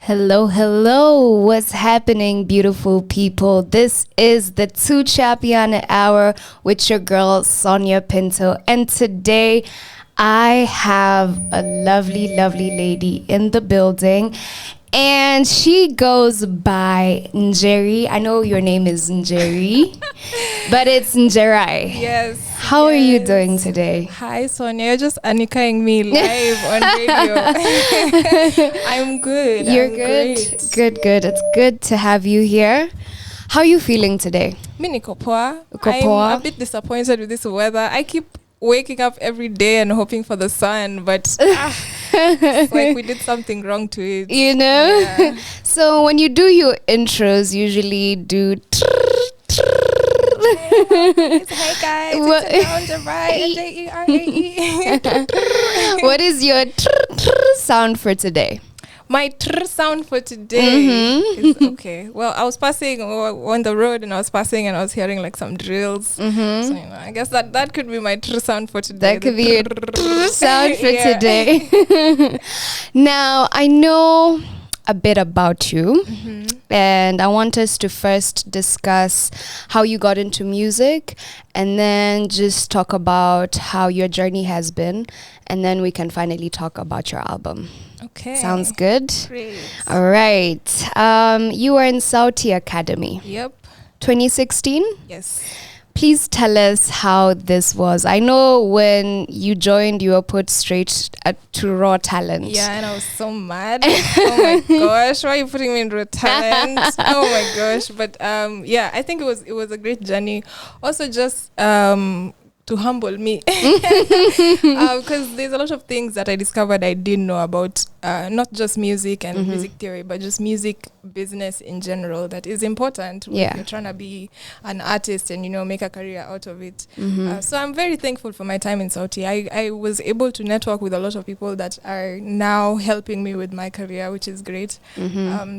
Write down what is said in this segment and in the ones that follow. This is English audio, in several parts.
Hello, hello. What's happening, beautiful people? This is the Tuchapiane hour with your girl, Sonia Pinto. And today I have a lovely, lovely lady in the building. And she goes by Njerae. I know your name is Njerae, but it's Njerae. Yes. How are you doing today? Hi, Sonia. You're just anikaing me live on radio. I'm good. You're I'm good? Great. Good. It's good to have you here. How are you feeling today? Mi niko poa. Uko poa? I'm a bit disappointed with this weather. I keep waking up every day and hoping for the sun, but it's like we did something wrong to it. You know? Yeah. So when you do your intros, usually do... It's, hey guys, What- it's Njerae, Njerae. What is your sound for today? My sound for today is okay. Well, I was passing on the road and I was passing and I was hearing like some drills. So, I guess that could be my sound for today. That could be your sound for Yeah. today. Now, I know a bit about you. And I want us to first discuss how you got into music and then just talk about how your journey has been. And then we can finally talk about your album. Okay. Sounds good? Great. All right. You were in Saudi Academy, Yep. 2016. Yes. Please tell us how this was. I know when you joined, you were put straight to raw talent. Yeah, and I was so mad. Oh my gosh, why are you putting me in raw talent? Oh my gosh. But yeah, I think it was a great journey. Also just to humble me because there's a lot of things that I discovered I didn't know about, not just music and music theory, but just music business in general that is important when Yeah. you're trying to be an artist and, make a career out of it. So I'm very thankful for my time in Saudi. I was able to network with a lot of people that are now helping me with my career, which is great.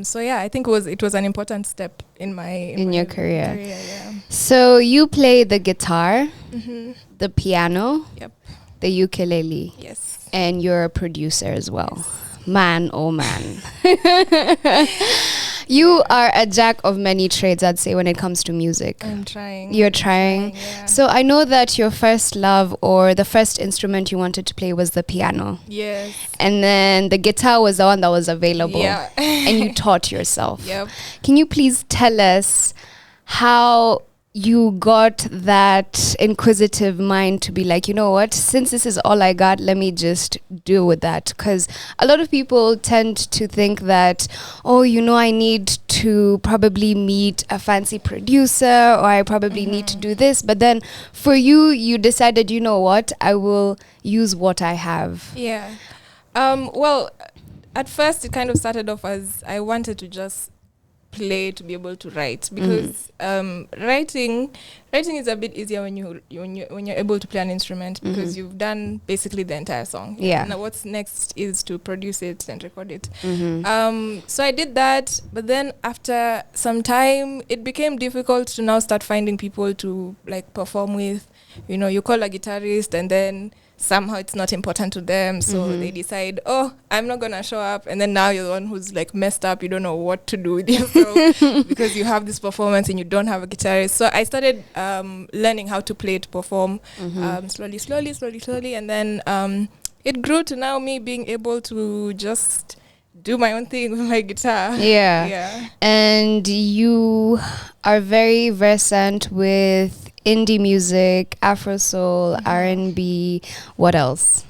So yeah, I think it was an important step in your career. Yeah. So you play the guitar, the piano, Yep. the ukulele, Yes. and you're a producer as well. Man, oh man. You are a jack of many trades, I'd say, when it comes to music. I'm trying. You're trying. Yeah. So I know that your first love or the first instrument you wanted to play was the piano. Yes. And then the guitar was the one that was available. Yeah. And you taught yourself. Yep. Can you please tell us how you got that inquisitive mind to be like, you know what, since this is all I got, let me just deal with that? Because a lot of people tend to think that, oh, I need to probably meet a fancy producer, or I probably need to do this. But then for you decided, you know what, I will use what I have. Yeah. Well, at first it kind of started off as I wanted to just play to be able to write, because writing is a bit easier when you're able to play an instrument, because you've done basically the entire song. Yeah. Now what's next is to produce it and record it. So I did that, but then after some time it became difficult to now start finding people to like perform with. You call a guitarist and then somehow it's not important to them, so they decide, oh, I'm not gonna show up, and then now you're the one who's like messed up. You don't know what to do with yourself because you have this performance and you don't have a guitarist. So I started learning how to play to perform, slowly, and then it grew to now me being able to just do my own thing with my guitar. Yeah. And you are very versant with indie music, Afro soul, R&B. What else?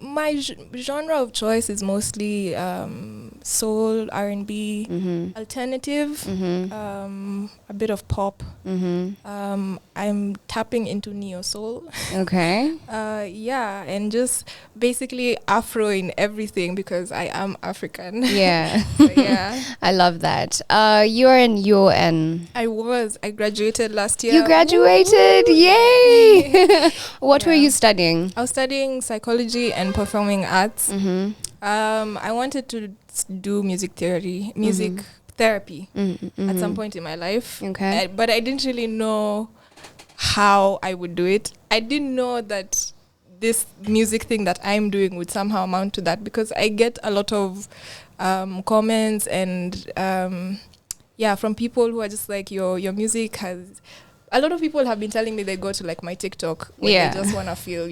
My genre of choice is mostly soul, R&B, alternative, a bit of pop. I'm tapping into neo soul. Okay. Yeah, and just basically Afro in everything because I am African. Yeah. So, yeah. I love that. You're in UN. I graduated last year. You graduated. Woo! Yay. What were Yeah. you studying? I was studying psychology and performing arts. I wanted to do music theory, music therapy at some point in my life. Okay. But I didn't really know how I would do it. I didn't know that this music thing that I'm doing would somehow amount to that, because I get a lot of comments and from people who are just like, your music has. A lot of people have been telling me they go to like my TikTok when they just want to feel,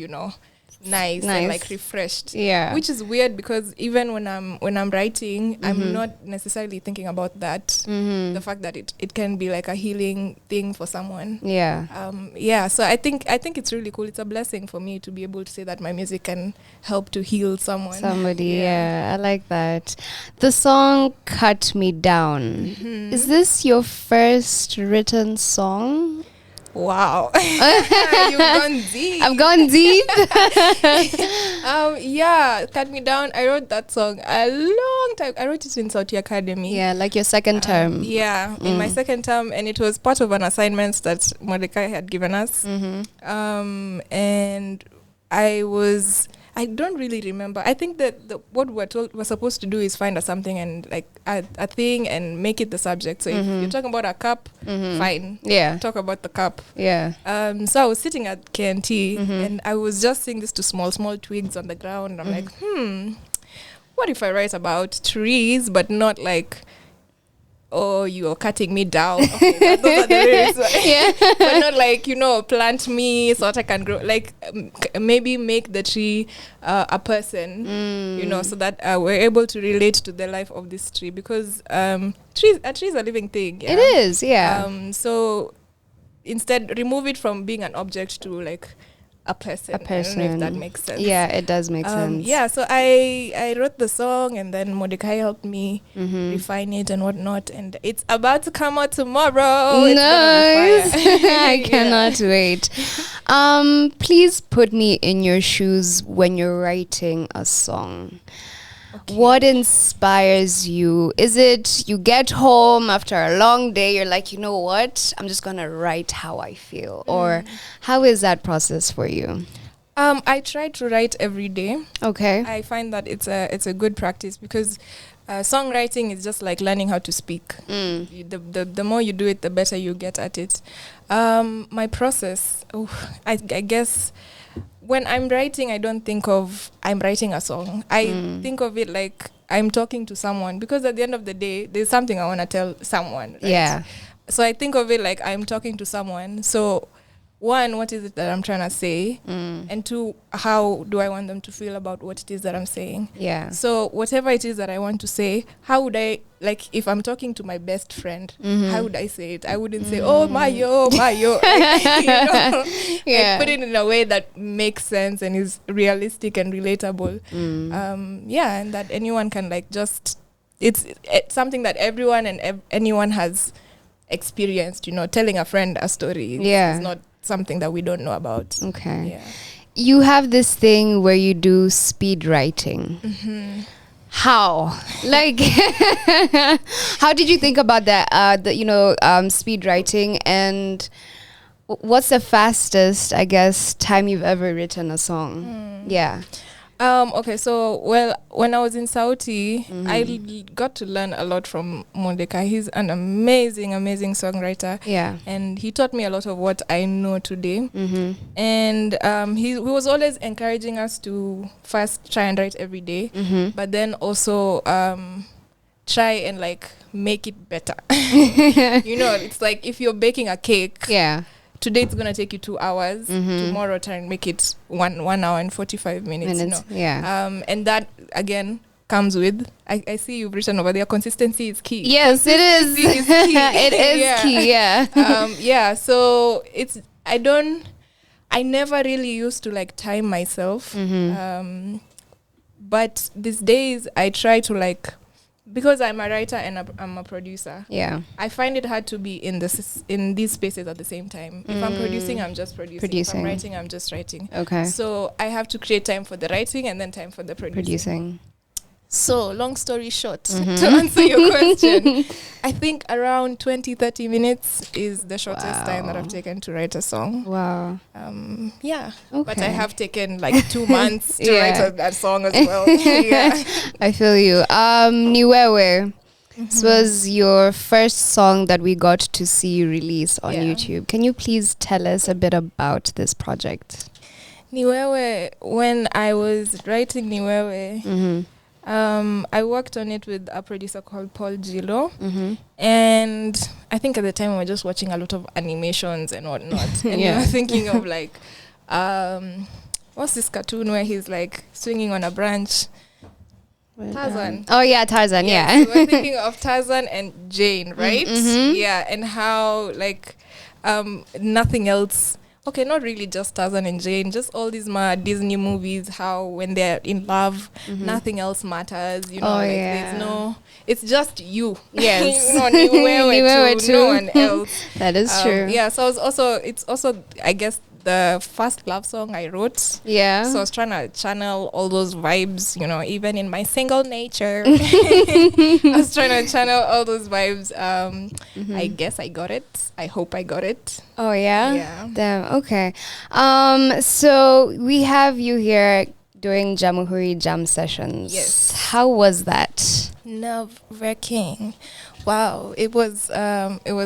nice and like refreshed. Yeah. Which is weird, because even when I'm writing, I'm not necessarily thinking about that. The fact that it can be like a healing thing for someone. Yeah. So I think it's really cool. It's a blessing for me to be able to say that my music can help to heal somebody. Yeah, I like that. The song Cut Me Down. Is this your first written song? Wow. You've gone deep. I've gone deep. Cut Me Down. I wrote that song a long time. I wrote it in Sonia Academy. Yeah, like your second term. In my second term, and it was part of an assignment that Mordecai had given us. And I don't really remember. I think that what we're supposed to do is find something and like a thing and make it the subject. So if you're talking about a cup, fine. Yeah. Talk about the cup. Yeah. So I was sitting at KNT and I was just seeing this to small twigs on the ground. I'm like, what if I write about trees, but not like, oh, you're cutting me down. Okay, those are the lyrics. Yeah. But not like, plant me so that I can grow. Like, maybe make the tree a person, so that we're able to relate to the life of this tree. Because a tree is a living thing. Yeah? It is, yeah. So instead, remove it from being an object to like a person. I don't know if that makes sense. Yeah, it does make sense. Yeah, so I wrote the song, and then Mordecai helped me refine it and whatnot, and it's about to come out tomorrow. Nice. I cannot wait. Please put me in your shoes when you're writing a song. Okay. What inspires you? Is it you get home after a long day, you're like, you know what? I'm just going to write how I feel. Or how is that process for you? I try to write every day. Okay. I find that it's a good practice, because songwriting is just like learning how to speak. The more you do it, the better you get at it. My process, I guess... When I'm writing, I don't think of I'm writing a song. I think of it like I'm talking to someone, because at the end of the day, there's something I want to tell someone. Right? Yeah. So I think of it like I'm talking to someone. So one, what is it that I'm trying to say? And two, how do I want them to feel about what it is that I'm saying? Yeah. So whatever it is that I want to say, how would I, like if I'm talking to my best friend, how would I say it? I wouldn't say, oh, Mayo. Yeah. Like, put it in a way that makes sense and is realistic and relatable. And that anyone can like just, it's something that everyone and anyone has experienced, telling a friend a story. It's not something that we don't know about. Okay. Yeah. You have this thing where you do speed writing. How? Like, how did you think about that? Speed writing, and what's the fastest, I guess, time you've ever written a song? Yeah. Okay, so when I was in Saudi, I got to learn a lot from Mordecai. He's an amazing songwriter. Yeah. And he taught me a lot of what I know today. And he was always encouraging us to first try and write every day, but then also try and like make it better. It's like if you're baking a cake. Yeah. Today it's gonna take you 2 hours. Tomorrow try and make it 1 hour and 45 minutes. Yeah. And that again comes with, I see you've written over there, consistency is key. Yes, it is. It is key. Yeah. So I never really used to like time myself. But these days I try to like, because I'm a writer and I'm a producer. Yeah, I find it hard to be in these spaces at the same time. If I'm producing, I'm just producing. If I'm writing, I'm just writing. Okay. So I have to create time for the writing and then time for the producing. So long story short, to answer your question, I think around 20-30 minutes is the shortest time that I've taken to write a song. Wow. Yeah. Okay. But I have taken like 2 months to write that song as well. Yeah. I feel you. Njerae. This was your first song that we got to see release on YouTube. Can you please tell us a bit about this project? Niwewe, when I was writing Niwewe, I worked on it with a producer called Paul Gilo. And I think at the time we were just watching a lot of animations and whatnot. And we were thinking of like, what's this cartoon where he's like swinging on a branch? Tarzan. Oh yeah, Tarzan. Yeah. So we're thinking of Tarzan and Jane, right? Yeah, and how like nothing else. Okay, not really just Tarzan and Jane, just all these Disney movies. How when they're in love, nothing else matters. You know, there's no. It's just you. Yes. Niwewe to no one else. That is true. Yeah. So it's also I guess the first love song I wrote. Yeah. So I was trying to channel all those vibes, you know, even in my single nature. I was trying to channel all those vibes. I guess I got it. I hope I got it. Oh, yeah? Yeah. Damn, okay. So we have you here doing Jamuhuri Jam sessions. Yes. How was that? Nerve-wracking. Wow, it was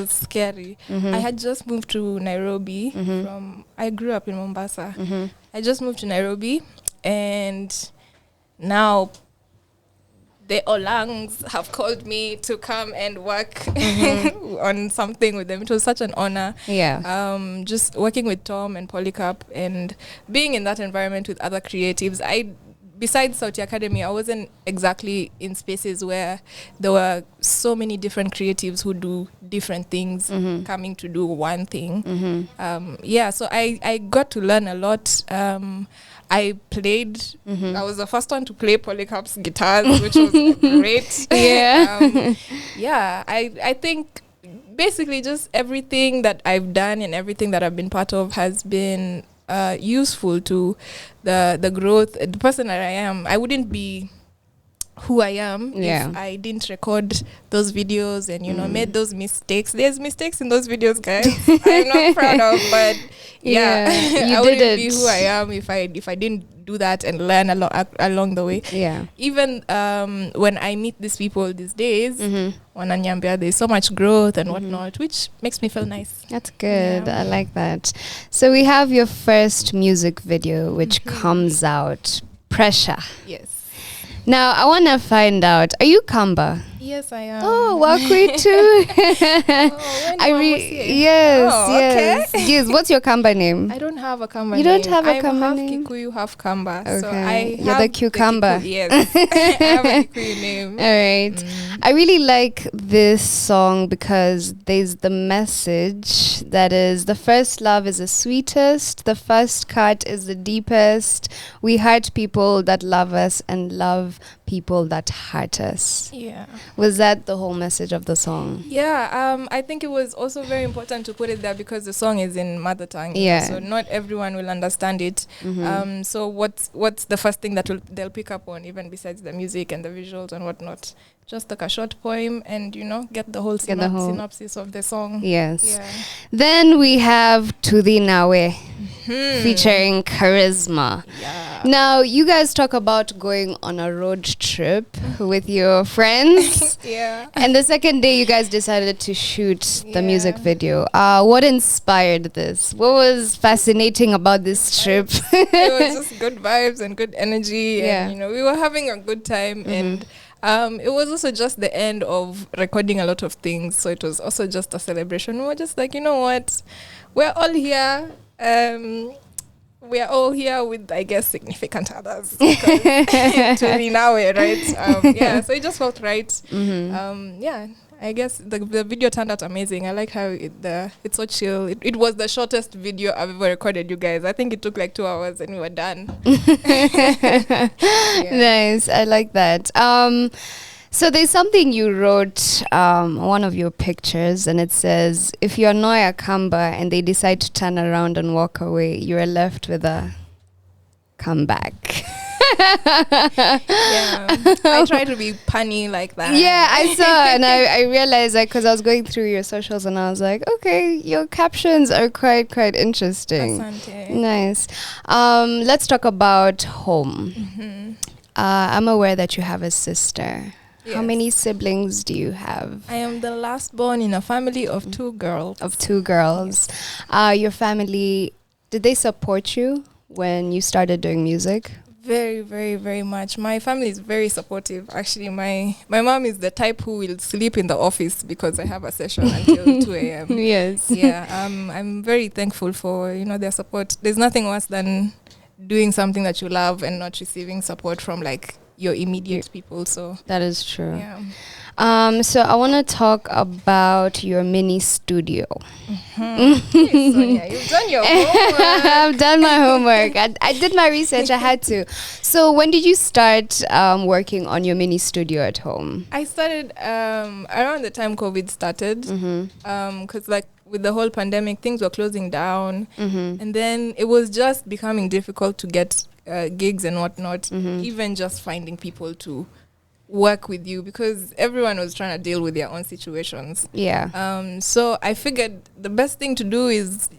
scary. I had just moved to Nairobi I grew up in Mombasa. I just moved to Nairobi, and now the Olangs have called me to come and work on something with them. It was such an honor. Yeah. Just working with Tom and Polycarp and being in that environment with other creatives. Besides Sauti Academy, I wasn't exactly in spaces where there were so many different creatives who do different things coming to do one thing. So I got to learn a lot. I played, I was the first one to play Polycarp's guitars, which was great. Yeah. I think basically just everything that I've done and everything that I've been part of has been useful to the growth, the person that I am. I wouldn't be who I am if I didn't record those videos and, you know, made those mistakes. There's mistakes in those videos, guys. I'm not proud of, but I wouldn't be who I am if I didn't do that and learn along the way. Yeah. Even when I meet these people these days, wananiambia there's so much growth and whatnot, which makes me feel nice. That's good. I like that. So we have your first music video, which comes out, Pressure. Yes. Now, I want to find out, are you Kamba? Yes, I am. Oh, Wakwi too. Yes. What's your Kamba name? I don't have a Kamba name. You don't have a Kamba half name? Kikuyu, half Kamba. Okay. So I You're the cucumber. Yes. I have a Kikuyu name. All right. I really like this song because there's the message that is the first love is the sweetest, the first cut is the deepest. We hurt people that love us and love people that hurt us. Yeah. Was that the whole message of the song? Yeah. I think it was also very important to put it there because the song is in mother tongue. Yeah. So not everyone will understand it. So what's the first thing that they'll pick up on, even besides the music and the visuals and whatnot? Just like a short poem and, you know, get the whole synopsis of the song. Yes. Yeah. Then we have Tuthi Nawe featuring Charisma. Yeah. Now, you guys talk about going on a road trip with your friends. Yeah. And the second day, you guys decided to shoot the music video. What inspired this? What was fascinating about this trip? It was just good vibes and good energy. Yeah. And, you know, we were having a good time. And it was also just the end of recording a lot of things. So it was also just a celebration. We were just like, you know what? We're all here. We are all here with, I guess, significant others. To be now, right? So it just felt right. I guess the video turned out amazing. I like how it's so chill. It was the shortest video I've ever recorded, you guys. I think it took like 2 hours and we were done. Nice. I like that. So there's something you wrote one of your pictures, and it says, if you annoy a Kamba and they decide to turn around and walk away, you are left with a comeback. I try to be punny like that. Yeah, I saw, and I realized that because I was going through your socials, and I was like, okay, your captions are quite interesting. Asante. Nice. Let's talk about home. I'm aware that you have a sister. Yes. How many siblings do you have? I am the last born in a family of 2 girls. Of 2 girls. Your family, did they support you when you started doing music? Very, very, very much. My family is very supportive. Actually, my mom is the type who will sleep in the office because I have a session until 2 a.m. Yes. Yeah, I'm very thankful for, their support. There's nothing worse than doing something that you love and not receiving support from like your immediate people. So that is true. yeah. So I want to talk about your mini studio. Hey, Sonia, you've done your homework. I've done my homework. I did my research. I had to. So when did you start working on your mini studio at home? I started around the time COVID started, because like with the whole pandemic, things were closing down, and then it was just becoming difficult to get gigs and whatnot, even just finding people to work with you because everyone was trying to deal with their own situations. Yeah. So I figured the best thing to do is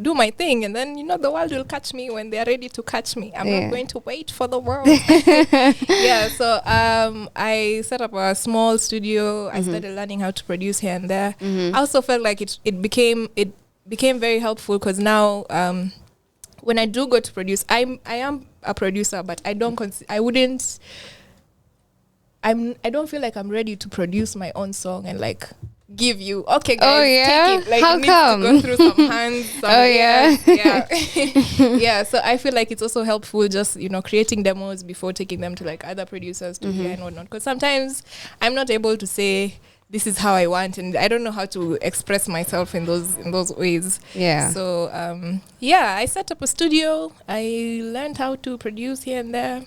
do my thing, and then the world will catch me when they're ready to catch me. I'm not going to wait for the world. Yeah. So I set up a small studio. I started learning how to produce here and there. I also felt like it became very helpful because now when I do go to produce, I am a producer, but I don't feel like I'm ready to produce my own song and like give you, okay guys, take it. Like, how it needs come? to go through some hands, some ears. Yeah. Yeah, so I feel like it's also helpful just, creating demos before taking them to like other producers to hear and whatnot. Because sometimes I'm not able to say, this is how I want, and I don't know how to express myself in those ways. Yeah. So I set up a studio. I learned how to produce here and there.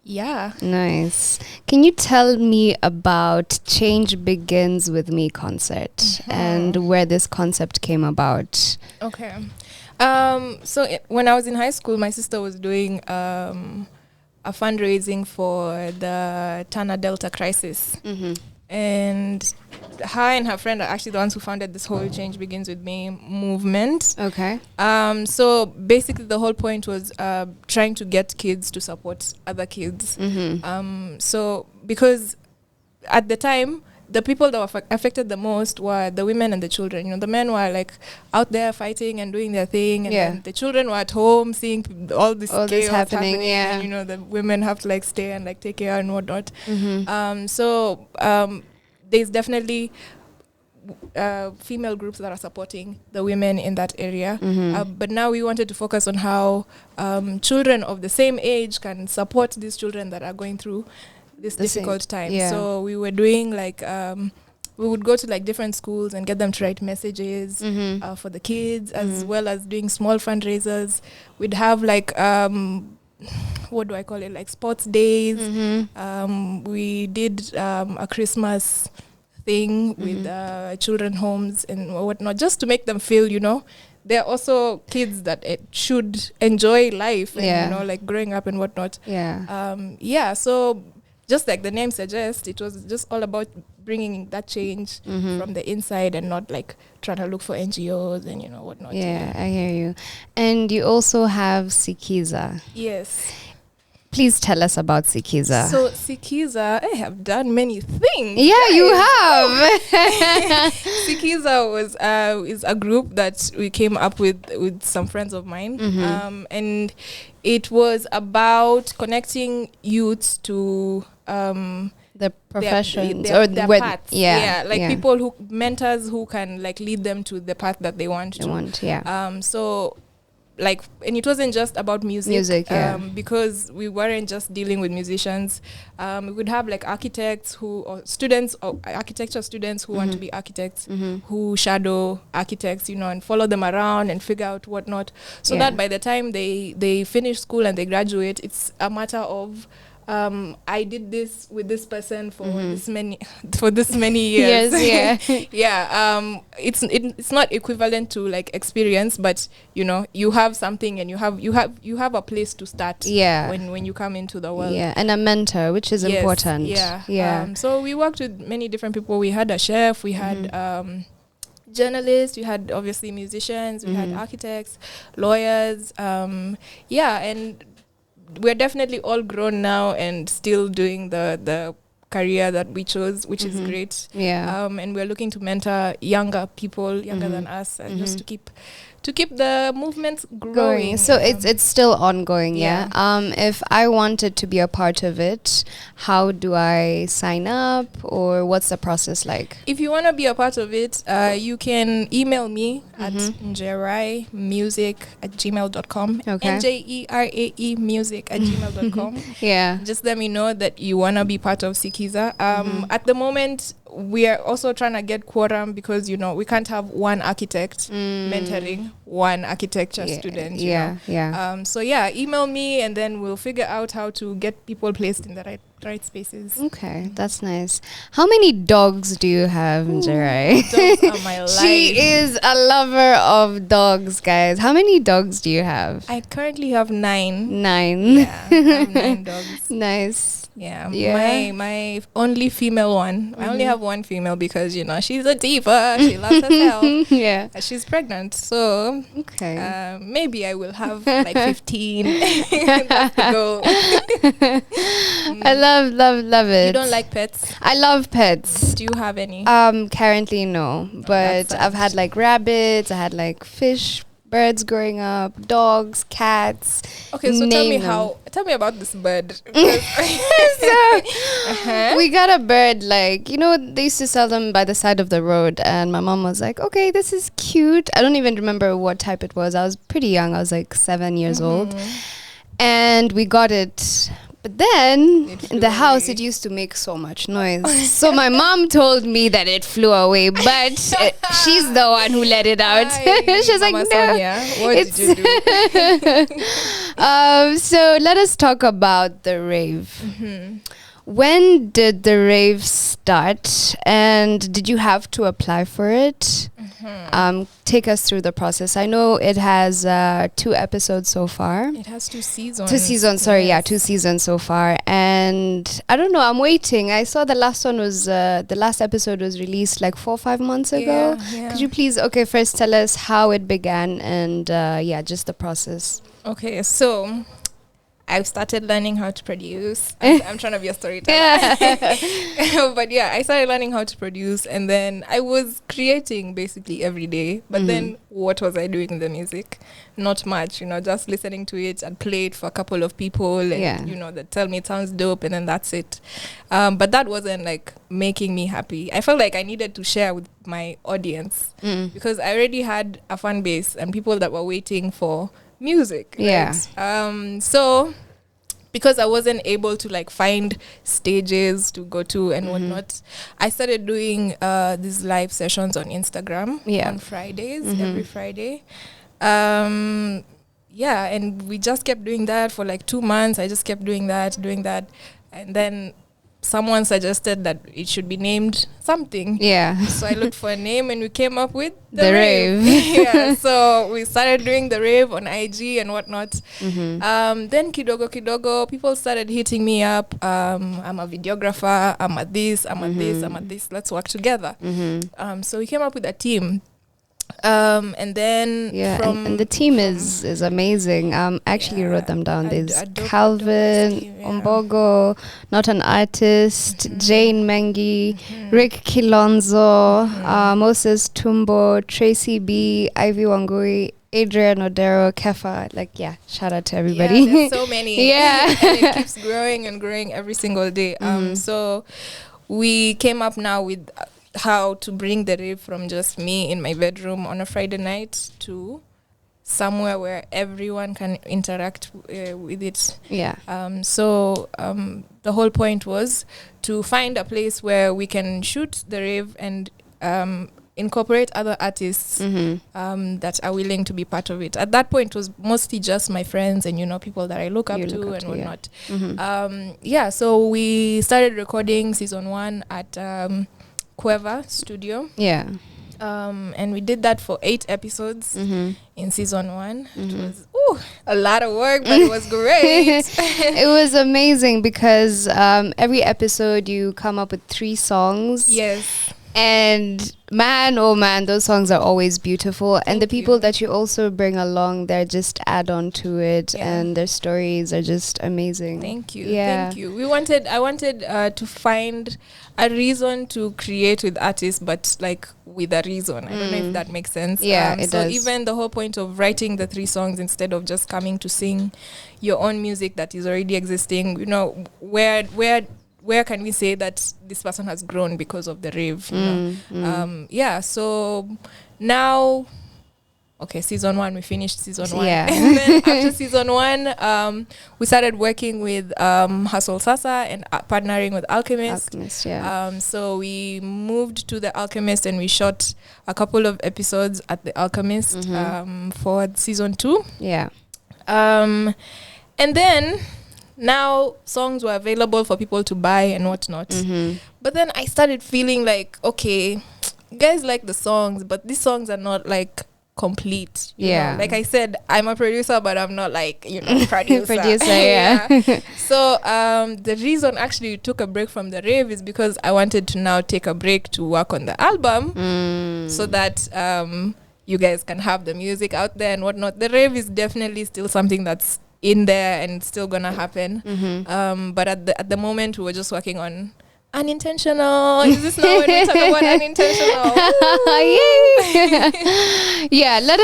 Yeah. Nice. Can you tell me about Change Begins With Me concert and where this concept came about? Okay. When I was in high school, my sister was doing a fundraising for the Tana Delta crisis. And her and her friend are actually the ones who founded this whole Change Begins With Me movement. Okay. So basically the whole point was trying to get kids to support other kids. So because at the time, the people that were affected the most were the women and the children. The men were like out there fighting and doing their thing, and then the children were at home seeing all this chaos happening. Yeah. And, the women have to like stay and like take care and whatnot. There's definitely female groups that are supporting the women in that area. But now we wanted to focus on how children of the same age can support these children that are going through this difficult time. Yeah. So we were doing like we would go to like different schools and get them to write messages for the kids, as well as doing small fundraisers. We'd have like what do I call it, like sports days. We did a Christmas thing with children homes and whatnot, just to make them feel, they're also kids that should enjoy life and, like growing up and whatnot. So just like the name suggests, it was just all about bringing that change from the inside and not like trying to look for NGOs and, whatnot. Yeah, I hear you. And you also have Sikiza. Yes. Please tell us about Sikiza. So Sikiza, I have done many things. Yeah, guys. You have. Sikiza is a group that we came up with some friends of mine, and it was about connecting youths to the professions their paths. People mentors who can like lead them to the path that they want to. So like, and it wasn't just about music, because we weren't just dealing with musicians. We would have like architects architecture students who want to be architects, who shadow architects, and follow them around and figure out whatnot, so that by the time they finish school and they graduate, it's a matter of I did this with this person for this many years. It's not equivalent to like experience, but you have something and you have a place to start when you come into the world. And a mentor, which is important. So we worked with many different people. We had a chef, we had journalists, we had obviously musicians, we had architects, lawyers, and we're definitely all grown now and still doing the career that we chose, which is great. And we're looking to mentor younger people, younger than us, just to keep to keep the movement growing. So it's still ongoing, yeah. If I wanted to be a part of it, how do I sign up, or what's the process like? If you want to be a part of it, you can email me at njeraemusic@gmail.com. Okay. NJERAE music@gmail.com. Yeah. Just let me know that you want to be part of Sikiza. At the moment, we are also trying to get quorum because, you know, we can't have one architect mentoring one architecture student. You know? So email me and then we'll figure out how to get people placed in the right spaces. Okay, that's nice. How many dogs do you have, Njerae? Dogs are my life. She is a lover of dogs, guys. How many dogs do you have? I currently have 9. 9. Yeah, I have 9 dogs. Nice. Yeah. My only female one. I only have one female because, you know, she's a diva. She loves herself. Yeah. She's pregnant. So okay. Maybe I will have like 15. That's the goal. I love it. You don't like pets? I love pets. Do you have any? Currently no, but I've had like rabbits, I had like fish, birds growing up, dogs, cats. Okay, so tell me about this bird. We got a bird, like, you know, they used to sell them by the side of the road, and my mom was like, okay, this is cute. I don't even remember what type it was. I was pretty young. I was like 7 years old, and we got it. But then in the house, it used to make so much noise. So my mom told me that it flew away, but she's the one who let it out. She's like, no. Sonia, what did you do? So let us talk about the rave. When did the rave start, and did you have to apply for it? Take us through the process. I know it has 2 episodes so far. It has 2 seasons. 2 seasons, sorry, yes. 2 seasons so far. And I don't know, I'm waiting. I saw the last one was, the last episode was released like 4 or 5 months ago. Yeah. Could you please, first tell us how it began and just the process. Okay, so I've started learning how to produce. I'm trying to be a storyteller. But I started learning how to produce, and then I was creating basically every day. But then what was I doing in the music? Not much, you know, just listening to it and play it for a couple of people and, you know, that tell me it sounds dope, and then that's it. But that wasn't like making me happy. I felt like I needed to share with my audience because I already had a fan base and people that were waiting for music, right? So because I wasn't able to like find stages to go to and whatnot, I started doing these live sessions on Instagram on Fridays, every Friday. And we just kept doing that for like 2 months. I just kept doing that, and then someone suggested that it should be named something. So I looked for a name and we came up with the rave. So we started doing the rave on IG and whatnot. Then kidogo, people started hitting me up. I'm a videographer. I'm at this. I'm at this. Let's work together. So we came up with a team. And then and the team is amazing. I actually wrote them down. There's Calvin Ombogo, Not an Artist, Jane Mengi, Rick Kilonzo, Moses Tumbo, Tracy B, Ivy Wangui, Adrian Odero, Kefa. Shout out to everybody. There's so many. And it keeps growing and growing every single day. So we came up now with how to bring the rave from just me in my bedroom on a Friday night to somewhere where everyone can interact with it. So the whole point was to find a place where we can shoot the rave and incorporate other artists that are willing to be part of it. At that point, it was mostly just my friends and, you know, people that I look up to and whatnot. So we started recording season 1 at Cueva Studio. And we did that for 8 episodes in season 1. It was a lot of work, but it was great. It was amazing because every episode you come up with 3 songs. And man, oh man, those songs are always beautiful. And the people you. that you also bring along, they're just add on to it, and their stories are just amazing. Thank you. Yeah. Thank you. I wanted to find a reason to create with artists, but like with a reason. I don't know if that makes sense. Yeah, it so does. even the whole point of writing the 3 songs, instead of just coming to sing your own music that is already existing, you know, where can we say that this person has grown because of the rave? You know? So now, okay, season 1, we finished season 1. Yeah. And then after season 1, we started working with Hustle Sasa and partnering with Alchemist. So we moved to the Alchemist and we shot a couple of episodes at the Alchemist for season 2. Yeah. And then now songs were available for people to buy and whatnot. But then I started feeling like, okay, guys like the songs, but these songs are not like complete. You know? Like I said, I'm a producer, but I'm not like, you know, producer. So the reason actually we took a break from the rave is because I wanted to now take a break to work on the album so that you guys can have the music out there and whatnot. The rave is definitely still something that's in there and still gonna happen. But at the moment we were just working on Unintentional. Is this now when we talk about Unintentional? Let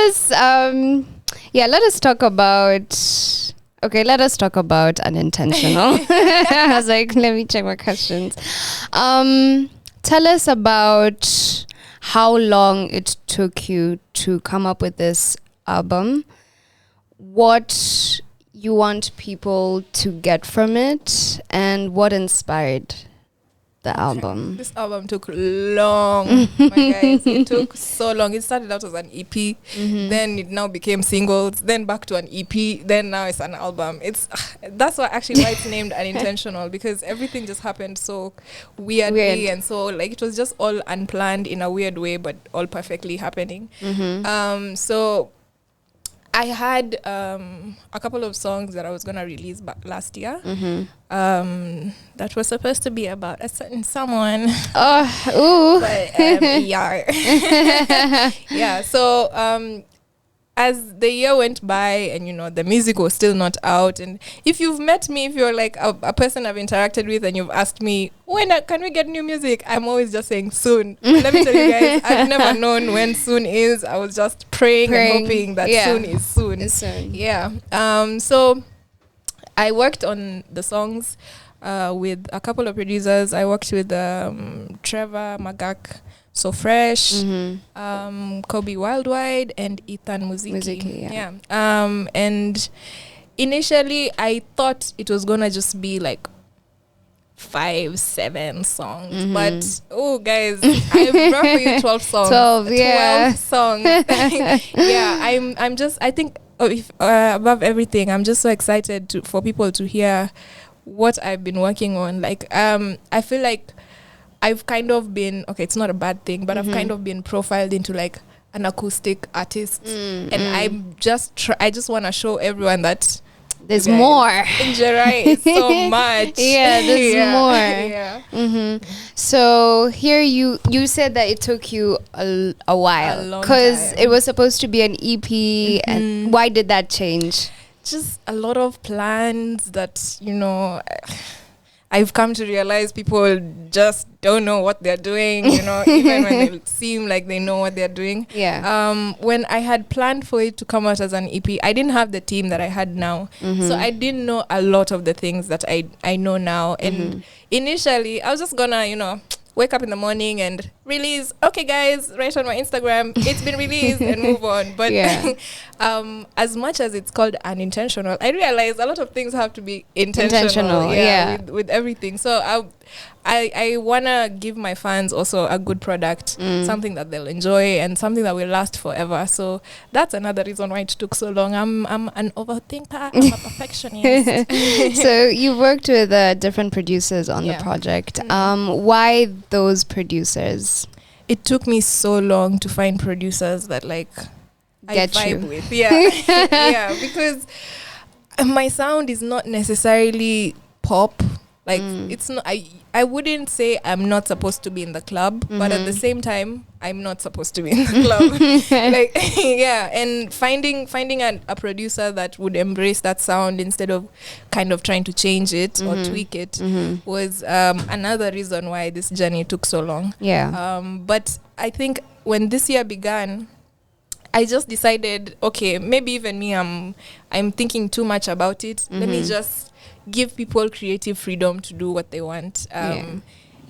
us talk about Unintentional. I was like, let me check my questions. Tell us about how long it took you to come up with this album, what you want people to get from it, and what inspired the album. This album took long, my guys. It took so long. It started out as an EP, then it now became singles, then back to an EP, then now it's an album. That's why it's named Unintentional, because everything just happened so weirdly and so like it was just all unplanned in a weird way, but all perfectly happening. So I had a couple of songs that I was gonna release last year. That was supposed to be about a certain someone. But yeah. So as the year went by, and you know the music was still not out, and if you've met me, if you're like a person I've interacted with, and you've asked me when can we get new music, I'm always just saying soon. Let me tell you guys, I've never known when soon is. I was just praying and hoping that soon is soon. It's soon. Yeah. So I worked on the songs with a couple of producers. I worked with Trevor Magak, So Fresh, Kobe Wildwide, and Ethan Muziki. And initially I thought it was gonna just be like 5-7 songs, but guys, I brought for you 12 songs. 12 songs. I think above everything, I'm just so excited for people to hear what I've been working on. Like I feel like I've kind of been, it's not a bad thing, but I've kind of been profiled into like an acoustic artist, and I just want to show everyone that there's more. Njerae is so much. There's more. So here you said that it took you a while, because it was supposed to be an EP, and why did that change? Just a lot of plans that, you know, I've come to realize people just don't know what they're doing, you know, even when they seem like they know what they're doing. When I had planned for it to come out as an EP, I didn't have the team that I had now. So I didn't know a lot of the things that I know now. And initially, I was just gonna, you know, wake up in the morning and release, okay guys, write on my Instagram, it's been released, and move on. But as much as it's called Unintentional, I realize a lot of things have to be intentional. With everything. So I want to give my fans also a good product, something that they'll enjoy and something that will last forever. So that's another reason why it took so long. I'm an overthinker. I'm a perfectionist. So you worked with different producers on the project. Why those producers? It took me so long to find producers that like get I vibe you with. Because my sound is not necessarily pop. Like it's not. I wouldn't say I'm not supposed to be in the club, but at the same time, I'm not supposed to be in the club. Like yeah, and finding a producer that would embrace that sound instead of kind of trying to change it or tweak it was another reason why this journey took so long. Yeah. But I think when this year began, I just decided, okay, maybe even me, I'm thinking too much about it. Let me just give people creative freedom to do what they want. And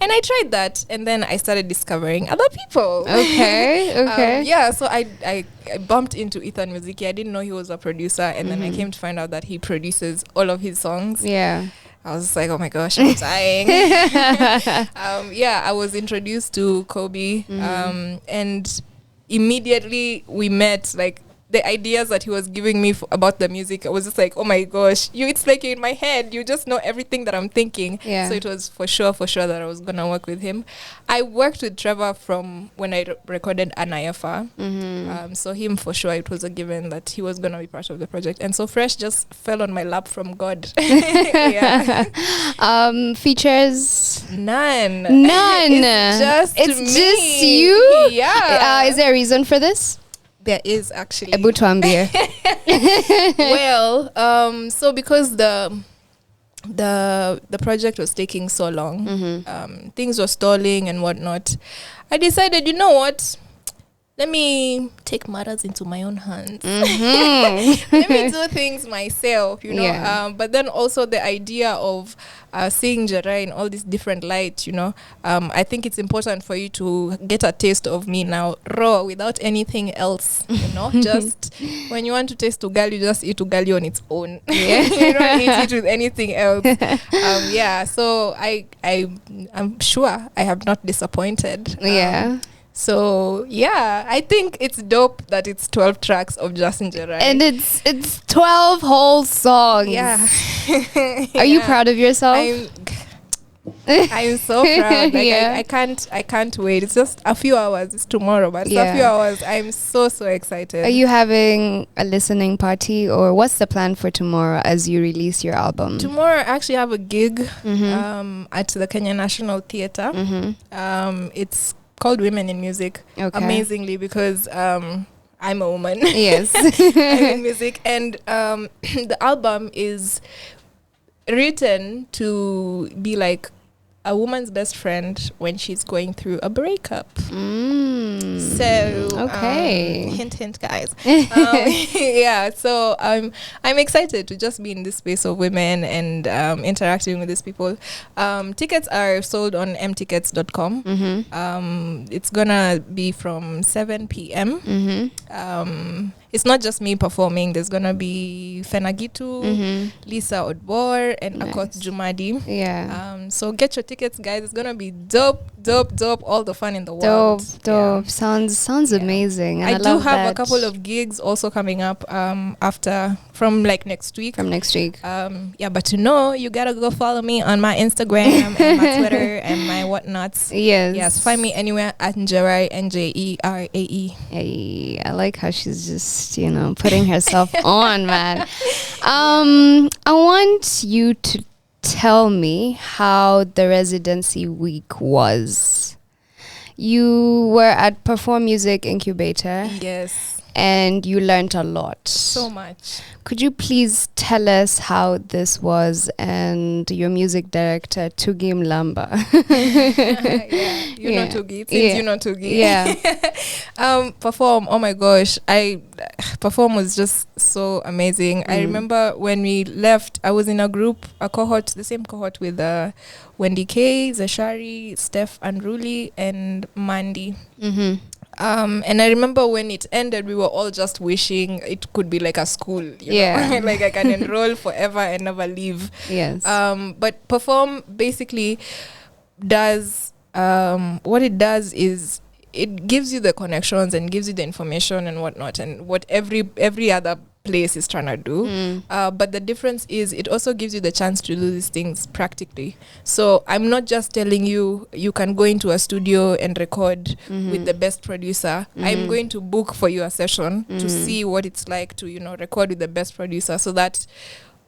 I tried that, and then I started discovering other people. Okay. Yeah, so I bumped into Ethan Muziki. I didn't know he was a producer, and then I came to find out that he produces all of his songs. Yeah. I was like, oh my gosh, I'm dying. I was introduced to Kobe, and immediately we met. Like, the ideas that he was giving me about the music, I was just like, oh my gosh, it's like you're in my head. You just know everything that I'm thinking. Yeah. So it was for sure that I was going to work with him. I worked with Trevor from when I recorded Anayafa. So him, for sure, it was a given that he was going to be part of the project. And so Fresh just fell on my lap from God. Yeah. Features? None. It's just you? Yeah. Is there a reason for this? There is actually. Ebutuambie. Well, so because the project was taking so long, things were stalling and whatnot, I decided, you know what? Let me take matters into my own hands. Let me do things myself, you know. Yeah. But then also the idea of seeing Njerae in all this different light, you know. I think it's important for you to get a taste of me now, raw, without anything else, you know. Just when you want to taste ugali, you just eat ugali on its own. Yeah. You don't eat it with anything else. So I'm sure I have not disappointed. Yeah. So yeah, I think it's dope that it's 12 tracks of just Njerae. And it's 12 whole songs. Yeah. Are you proud of yourself? I'm so proud. Like, Yeah. I can't wait. It's just a few hours. It's tomorrow, but it's a few hours. I'm so excited. Are you having a listening party, or what's the plan for tomorrow as you release your album? Tomorrow I actually have a gig at the Kenya National Theatre. It's called Women in Music. Okay. Amazingly, because I'm a woman. Yes. I'm in music, and the album is written to be like a woman's best friend when she's going through a breakup. So okay. Hint, guys. Yeah, so I'm excited to just be in this space of women and interacting with these people. Tickets are sold on mtickets.com. It's gonna be from 7 p.m. It's not just me performing. There's gonna be Fenagitu, Lisa Odbor, and Akot Jumadi. Yeah. So get your tickets, guys. It's gonna be dope. All the fun in the world. Dope. Sounds amazing. And I do love have that. a couple of gigs also coming up from next week. But to know, you gotta go follow me on my Instagram and my Twitter and my whatnots. Yes, find me anywhere at Njerae, Njerae. Hey, I like how she's just, putting herself on, man. I want you to tell me how the residency week was. You were at Perform Music Incubator. Yes. And you learned a lot. So much. Could you please tell us how this was, and your music director, Tugi Mlamba? You know Tugi. Since you know Tugi. Yeah. Perform, oh my gosh. Perform was just so amazing. I remember when we left, I was in the same cohort with Wendy K, Zashari, Steph and Ruli, and Mandy. And I remember when it ended, we were all just wishing it could be like a school, you know? Like I can enroll forever and never leave. Yes. But Perform basically does, what it does is it gives you the connections and gives you the information and whatnot, and what every other place is trying to do. But the difference is it also gives you the chance to do these things practically. So I'm not just telling you can go into a studio and record with the best producer. I'm going to book for you a session to see what it's like to record with the best producer, so that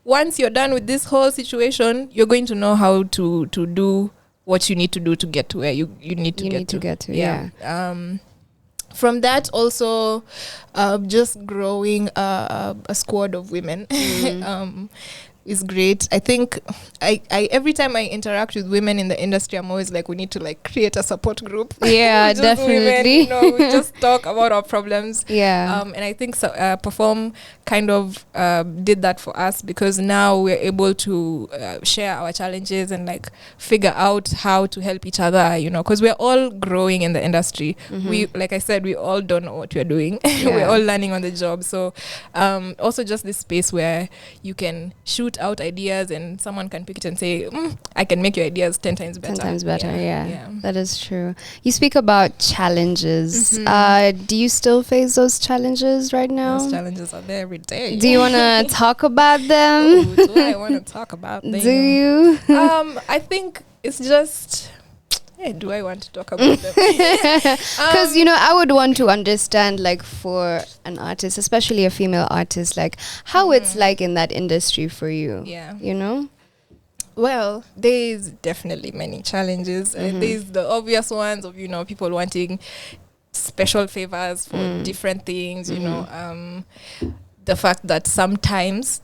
once you're done with this whole situation, you're going to know how to do what you need to do to get to where you need to get to. Yeah. From that also, just growing a squad of women is great. I think I every time I interact with women in the industry, I'm always like, we need to like create a support group. Yeah, definitely. Women, we just talk about our problems. Yeah. And I think Perform kind of did that for us, because now we're able to share our challenges and like figure out how to help each other, because we're all growing in the industry. We, like I said, we all don't know what we're doing. We're all learning on the job. So also just this space where you can shoot out ideas and someone can pick it and say, I can make your ideas 10 times better. 10 times better, yeah. That is true. You speak about challenges. Do you still face those challenges right now? Those challenges are there every day. Do you want to talk about them? Ooh, do I want to talk about them? Do you? I think it's just... do I want to talk about them? Because I would want to understand, like, for an artist, especially a female artist, like how it's like in that industry for you. Yeah. Well, there's definitely many challenges. There's the obvious ones of people wanting special favors for different things. The fact that sometimes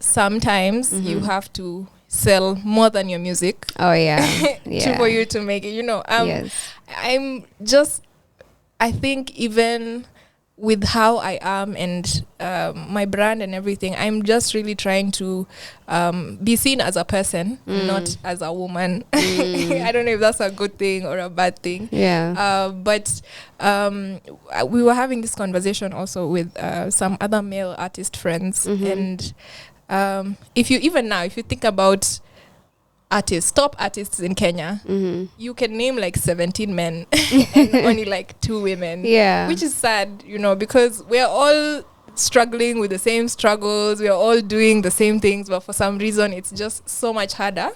you have to sell more than your music. Oh yeah, for you to make it. Yes. I think even with how I am and my brand and everything, I'm just really trying to be seen as a person, not as a woman. I don't know if that's a good thing or a bad thing. Yeah. But we were having this conversation also with some other male artist friends, and if you think about top artists in Kenya, you can name like 17 men and only like 2 women. Yeah. Which is sad, because we're all struggling with the same struggles, we're all doing the same things, but for some reason it's just so much harder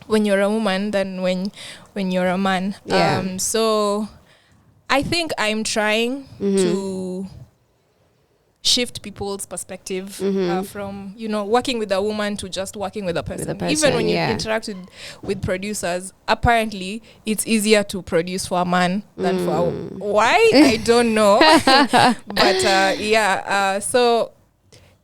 when you're a woman than when you're a man. Yeah. So I think I'm trying to shift people's perspective from working with a woman to just working with a person. Even when you interact with producers, apparently it's easier to produce for a man than for a why I don't know. But so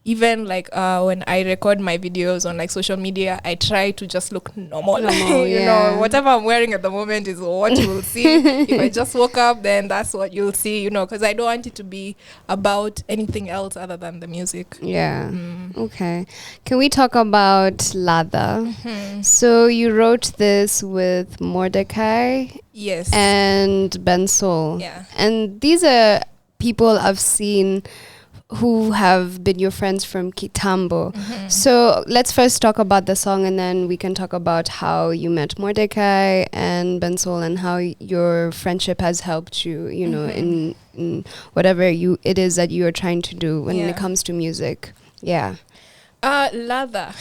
even like when I record my videos on like social media, I try to just look normal. Whatever I'm wearing at the moment is what you will see. If I just woke up, then that's what you'll see, because I don't want it to be about anything else other than the music. Yeah. Okay. Can we talk about Lather? So you wrote this with Mordecai. Yes. And Bensol. Yeah. And these are people I've seen who have been your friends from Kitambo. So let's first talk about the song, and then we can talk about how you met Mordecai and Bensol and how your friendship has helped you, in whatever it is that you are trying to do when it comes to music. Yeah. Lather.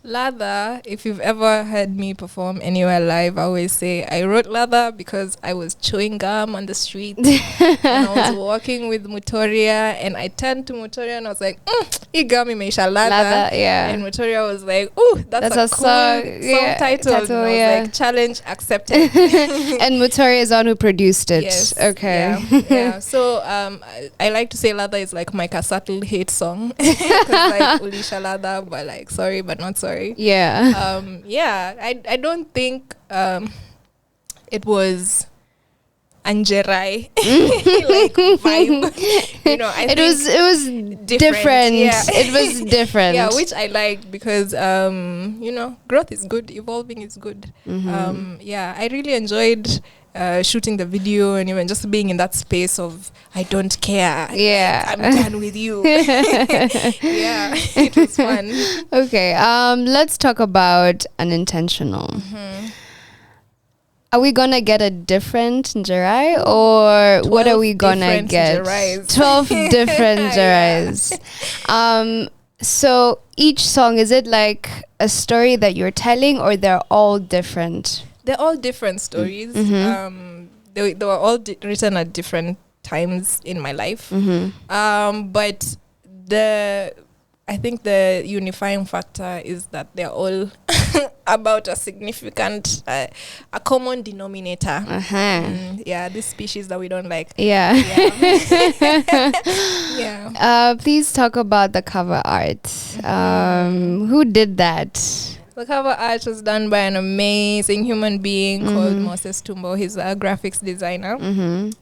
Lather, if you've ever heard me perform anywhere live, I always say I wrote Lather because I was chewing gum on the street and I was walking with Mutoria, and I turned to Mutoria and I was like, Igami Meisha Lather. Yeah. And Mutoria was like, ooh, that's a cool song title. And I was like, challenge accepted. And Mutoria is on who produced it. Yes. Okay. Yeah. So I like to say Lather is like my subtle hate song. Like Ulisha Lather, but like sorry but not sorry. Yeah. I don't think it was Njerae like vibe. It was different. Yeah. It was different. Yeah, which I like because growth is good, evolving is good. I really enjoyed shooting the video and even just being in that space of I don't care. Yeah. I'm done with you. Yeah, it was fun. Okay, let's talk about Unintentional. Are we gonna get a different Njerae, or what are we gonna get? 12 different Njeraes. So each song, is it like a story that you're telling, or they're all different? They're all different stories. They were all written at different times in my life. But I think the unifying factor is that they're all about a significant, a common denominator. Yeah, this species that we don't like. Yeah. Yeah. Please talk about the cover art. Who did that? The cover art was done by an amazing human being called Moses Tumbo. He's a graphics designer.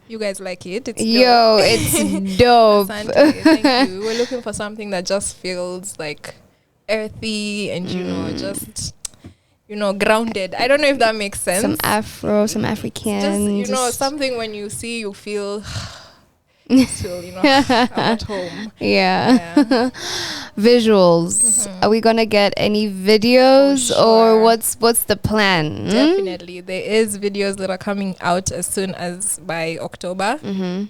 You guys like it? It's dope. It's dope. Asante, thank you. We're looking for something that just feels like earthy and, just, grounded. I don't know if that makes sense. Some Afro, some African. Just, something when you see, you feel... still, I'm at home. Yeah. Visuals. Are we gonna get any videos or what's the plan? Definitely, there is videos that are coming out as soon as by October.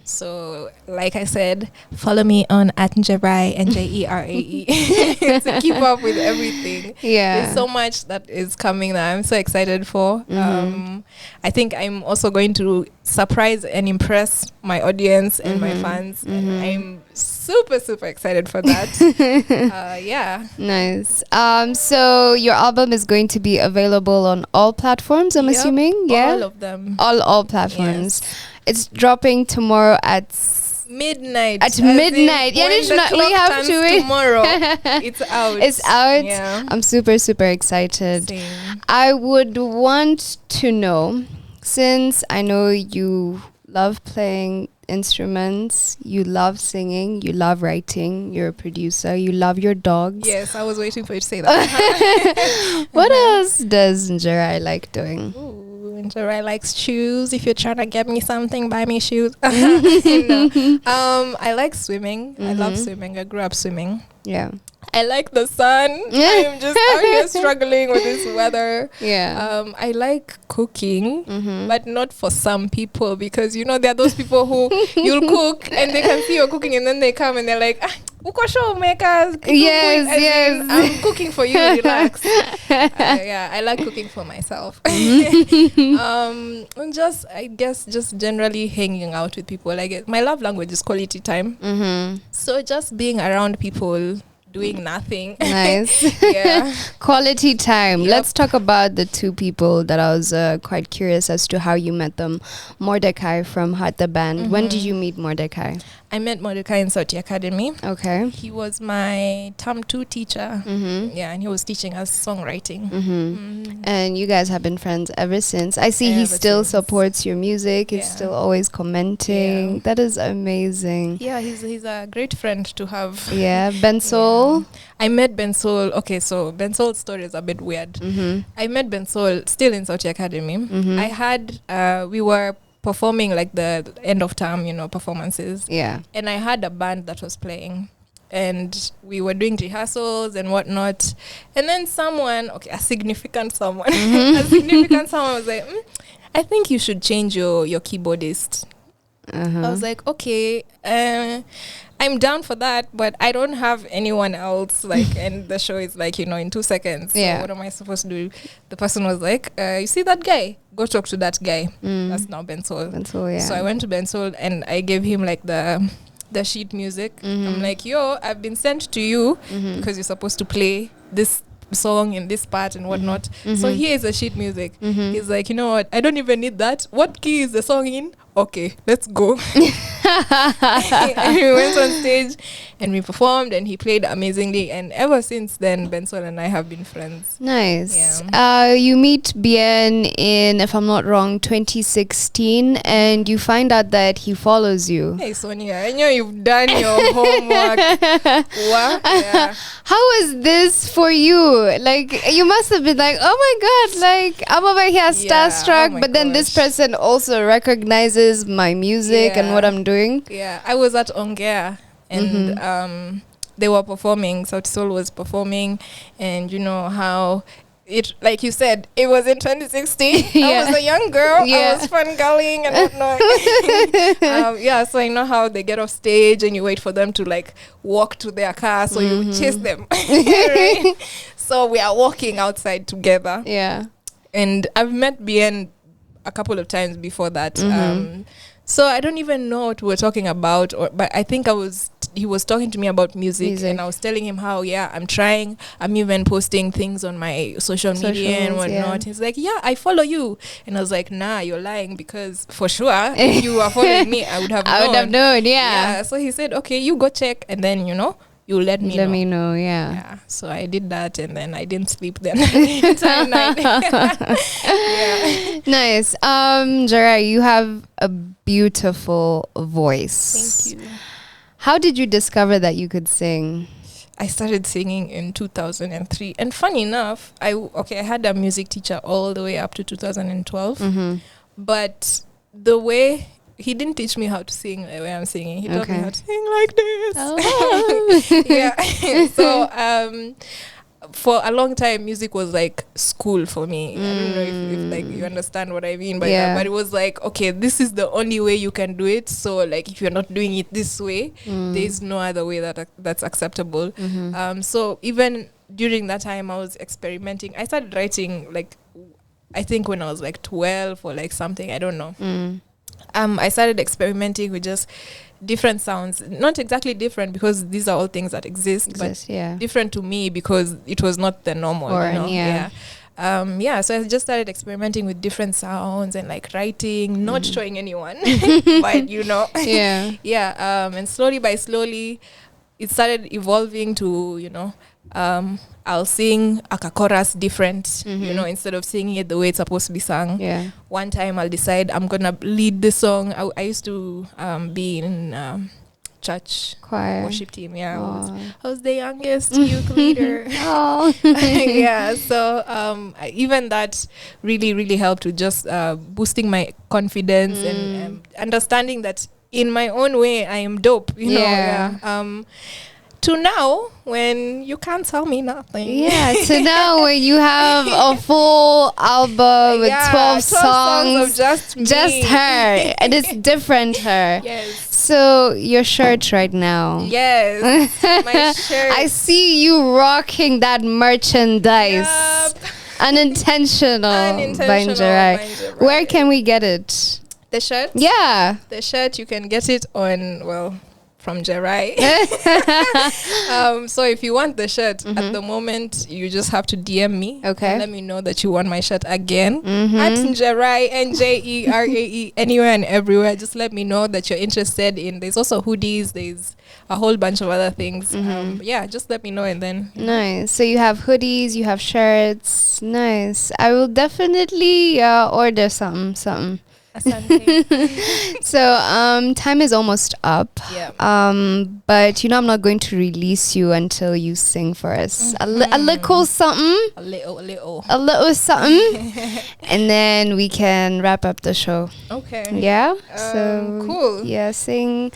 So, like I said, follow me on @Njerae Njerae to keep up with everything. Yeah, there's so much that is coming that I'm so excited for. I think I'm also going to surprise and impress my audience and my fans, and I'm super excited for that. Yeah, nice. So your album is going to be available on all platforms, I'm assuming. All of them, all platforms. It's dropping tomorrow at midnight. Yeah, we have to wait. Tomorrow it's out. Yeah. I'm super excited. Same. I would want to know, since I know you love playing instruments, you love singing, you love writing, you're a producer, you love your dogs. Yes, I was waiting for you to say that. What else does Njerae like doing? Njerae likes shoes. If you're trying to get me something, buy me shoes. I like swimming. I love swimming. I grew up swimming. Yeah. I like the sun. I'm just out here struggling with this weather. Yeah. I like cooking, but not for some people, because there are those people who you'll cook and they can see you're cooking and then they come and they're like, uko show makers. Yes. I'm cooking for you. Relax. I like cooking for myself. I guess just generally hanging out with people. My love language is quality time. So just being around people doing nothing. Nice. Yeah. Quality time. Yep. Let's talk about the two people that I was quite curious as to how you met them. Mordecai from Heart the Band. When did you meet Mordecai? I met Mordecai in Sonia Academy. Okay. He was my Term 2 teacher. Yeah, and he was teaching us songwriting. And you guys have been friends ever since. I see he still supports your music. He's still always commenting. That is amazing. Yeah, he's a great friend to have. Yeah, Bensol. I met Bensol. Okay, so Bensol's story is a bit weird. I met Bensol still in Sonia Academy. I had, we were performing like the end of term, performances. Yeah. And I had a band that was playing. And we were doing rehearsals and whatnot. And then a significant someone, was like, I think you should change your keyboardist. I was like, okay, I'm down for that, but I don't have anyone else. And the show is in 2 seconds. So what am I supposed to do? The person was like, you see that guy? Go talk to that guy. That's now Bensol. Yeah. So I went to Bensol and I gave him the sheet music. I'm like, I've been sent to you because you're supposed to play this song in this part and whatnot. So here is the sheet music. He's like, you know what? I don't even need that. What key is the song in? Okay, let's go. And we went on stage and we performed and he played amazingly. And ever since then, Bensol and I have been friends. Nice. Yeah. You meet Bien in, if I'm not wrong, 2016, and you find out that he follows you. Hey, Sonia, I know you've done your homework. What? Yeah. How was this for you? You must have been like, oh my God, I'm over here starstruck, but then this person also recognizes my music and what I'm doing. Yeah, I was at Ongea and they were performing. Sauti Sol was performing, and you know how it, like you said, it was in 2016. I was a young girl. I was fangirling and whatnot. So I know how they get off stage and you wait for them to walk to their car, so you chase them. Right? So we are walking outside together. Yeah, and I've met Bien a couple of times before that. So I don't even know what we were talking about, but I think he was talking to me about music, and I was telling him how, I'm trying. I'm even posting things on my social media and whatnot. He's like, I follow you. And I was like, nah, you're lying, because for sure, if you were following me, I would have known. I would have known, So he said, okay, you go check, and then, you let me know. Let me know, yeah. So I did that, and then I didn't sleep then the entire night. Nice. Njerae, you have a beautiful voice. Thank you. How did you discover that you could sing? I started singing in 2003, and funny enough, I had a music teacher all the way up to 2012, but the way he didn't teach me how to sing the way I'm singing. He taught me how to sing like this. So for a long time, music was like school for me. I don't know if like you understand what I mean by that, but it was like, okay, this is the only way you can do it. So like, if you're not doing it this way, there's no other way that's acceptable. So even during that time, I was experimenting. I started writing, like, I think when I was like 12 or like something, I don't know. I started experimenting with just different sounds, not exactly different because these are all things that exist, but different to me because it was not the normal. So I just started experimenting with different sounds and like writing, not showing anyone, but and slowly by slowly, it started evolving to I'll sing a chorus different, instead of singing it the way it's supposed to be sung. One time I'll decide I'm gonna lead the song. I used to be in church choir worship team. I was the youngest youth leader. So even that really helped with just boosting my confidence and understanding that in my own way I am dope. To now, when you can't tell me nothing. To now, when you have a full album with 12 songs of just me. Just her. And it's different her. Yes. So, your shirt right now. Yes, my shirt. I see you rocking that merchandise. Unintentional by Njerae. Where can we get it? The shirt? Yeah. The shirt, you can get it on, from Njerae. So if you want the shirt at the moment, you just have to DM me. Okay. Let me know that you want my shirt again. At Njerae, Njerae, anywhere and everywhere. Just let me know that you're interested in. There's also hoodies. There's a whole bunch of other things. Just let me know and then. Nice. So you have hoodies, you have shirts. Nice. I will definitely order something. So time is almost up, but I'm not going to release you until you sing for us a little something, a little something and then we can wrap up the show. So cool. Sing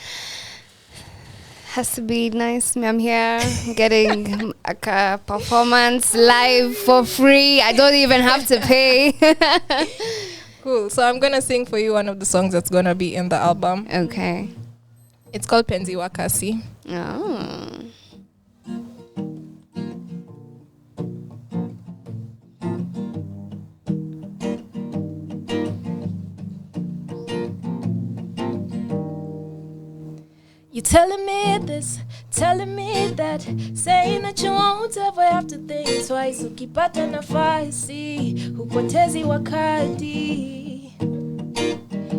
has to be nice. I'm here getting a performance live for free. I don't even have to pay. Cool. So I'm gonna sing for you one of the songs that's gonna be in the album. Okay. It's called Penzi Wakasi. Oh. You telling me this, telling me that, saying that you won't ever have to think twice. Ukipata nafasi, hupotezi wakati.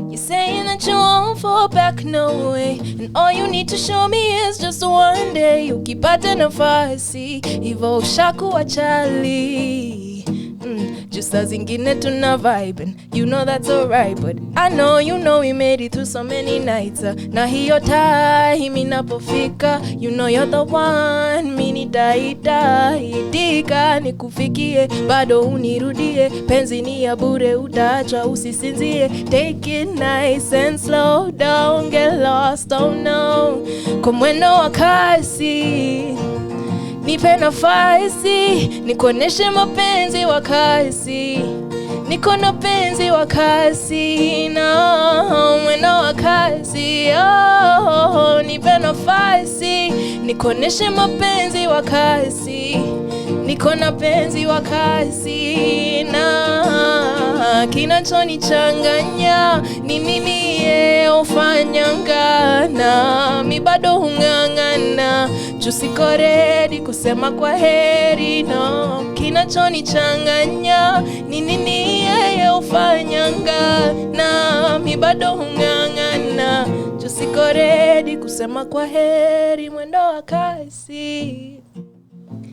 You're saying that you won't fall back, no way. And all you need to show me is just one day. Ukipata nafasi, hivo ushakuwa chali. Just as zingine tuna vibe, and you know that's alright. But I know, we made it through so many nights. Na hiyo time inapofika, you know you're the one. Mini itika nikufikie, bado unirudie. Penzi ni ya bure, utaachwa usisinzie. Take it nice and slow, don't get lost, oh no. Kwa mwendo wa kasi, nipe nafasi, nikuoneshe mapenzi wa kasi. Niko na penzi wa kasi, no, mwendo wa kasi. Nipe nafasi, nikuoneshe mapenzi wa kasi. Niko na penzi wa kasi, no. kinachonichanganya ni nini yeye ufanyangana mi bado hungangana jusiko ready kusema kwa heri no kinachonichanganya ni nini yeye ufanyangana mi bado hungangana jusiko ready kusema kwa heri mwendo wa kasi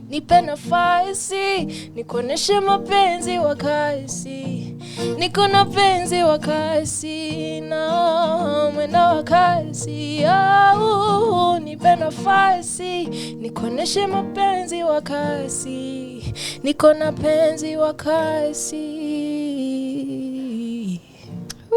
nipe nafasi nikuoneshe mapenzi wa kasi niko na penzi wa kasi na mwendo wa kasi nipe nafasi nikuoneshe mapenzi wa kasi niko na penzi wa kasi. Ooh,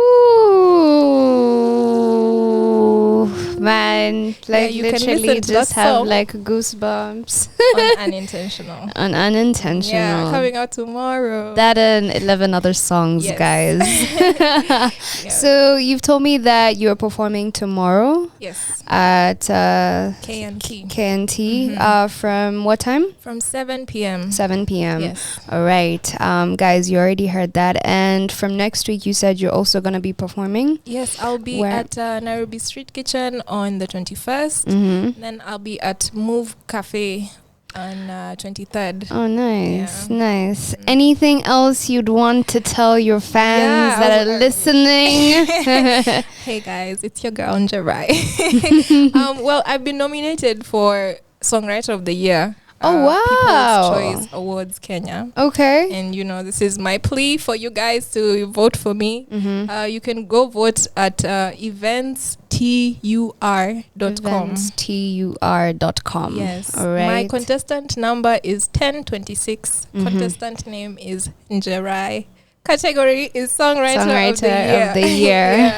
man, like you literally just have like goosebumps. On Unintentional. On Unintentional. Yeah, coming out tomorrow. That and 11 other songs, yes. guys. Yeah. So you've told me that you're performing tomorrow. Yes. At KNT. KNT. From what time? From 7 p.m. 7 p.m. Yes. All right. Guys, you already heard that. And from next week, you said you're also going to be performing? Yes, I'll be at Nairobi Street Kitchen on the 21st. Then I'll be at Move Cafe on 23rd. Oh, nice. Yeah. Nice. Anything else you'd want to tell your fans that are listening? Hey, guys, it's your girl, Njerae. Well, I've been nominated for Songwriter of the Year. Oh, wow. People's Choice Awards Kenya. Okay. And, this is my plea for you guys to vote for me. You can go vote at eventstur.com. eventstur.com. Yes. All right. My contestant number is 1026. Contestant name is Njerae. Category is Songwriter of the Year.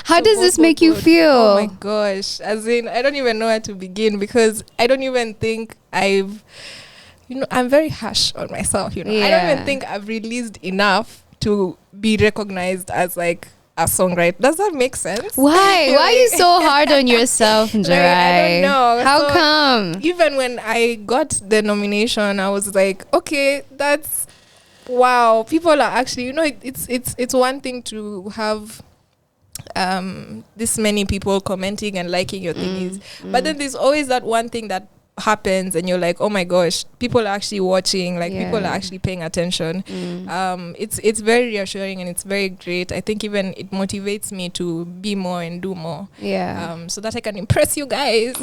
How does this make you feel? Oh my gosh. As in, I don't even know where to begin because I don't even think I'm very harsh on myself, I don't even think I've released enough to be recognized as like a songwriter. Does that make sense? Why? Why are you so hard on yourself, Njerae? I don't know. How come? Even when I got the nomination, I was like, okay, that's wow, people are actually, it's one thing to have this many people commenting and liking your thingies, but then there's always that one thing that happens and you're like, oh my gosh, people are actually watching, like people are actually paying attention. It's very reassuring and it's very great. I think even it motivates me to be more and do more, so that I can impress you guys.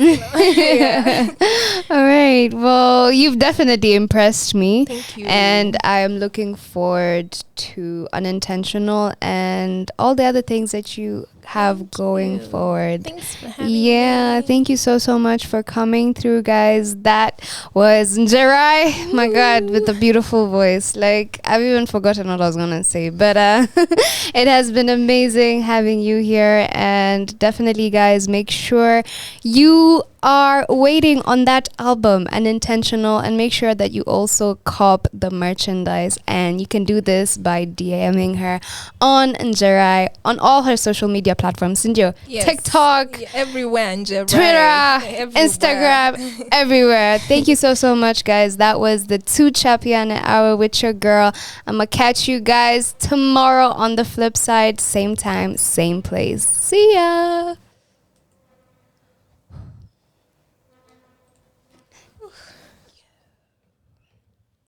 All right, well, you've definitely impressed me. Thank you. And I'm looking forward to Unintentional and all the other things that you have going forward. Thanks for having me. Thank you so much for coming through, guys. That was Njerae. My God, with a beautiful voice. Like, I've even forgotten what I was gonna say, but it has been amazing having you here. And definitely, guys, make sure you are waiting on that album Unintentional, and make sure that you also cop the merchandise. And you can do this by DMing her on Njerae on all her social media platforms. Yes. TikTok, everywhere, Njerae. Twitter, everywhere. Instagram, everywhere. Thank you so much, guys. That was the Tuchapiane hour with your girl. I'm gonna catch you guys tomorrow on the flip side, same time, same place. See ya.